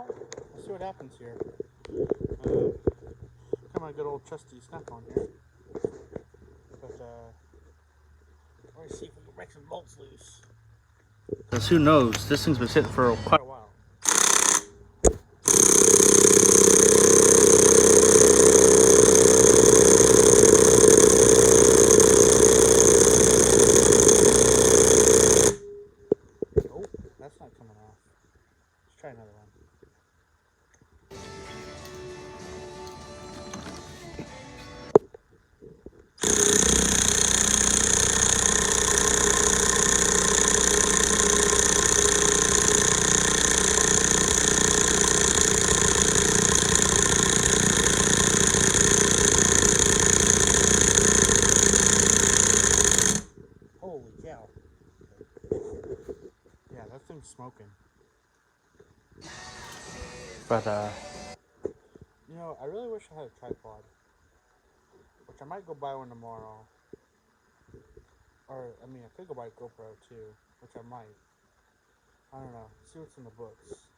Let's see what happens here. Come on, good old trusty snap on here. But let's see if we can break some bolts loose. Because who knows? This thing's been sitting for quite a while. Oh, that's not coming off. Let's try another one. Holy cow. Yeah, that thing's smoking. But, I really wish I had a tripod. Which I might go buy one tomorrow. Or, I could go buy a GoPro too. Which I might. I don't know. See what's in the books.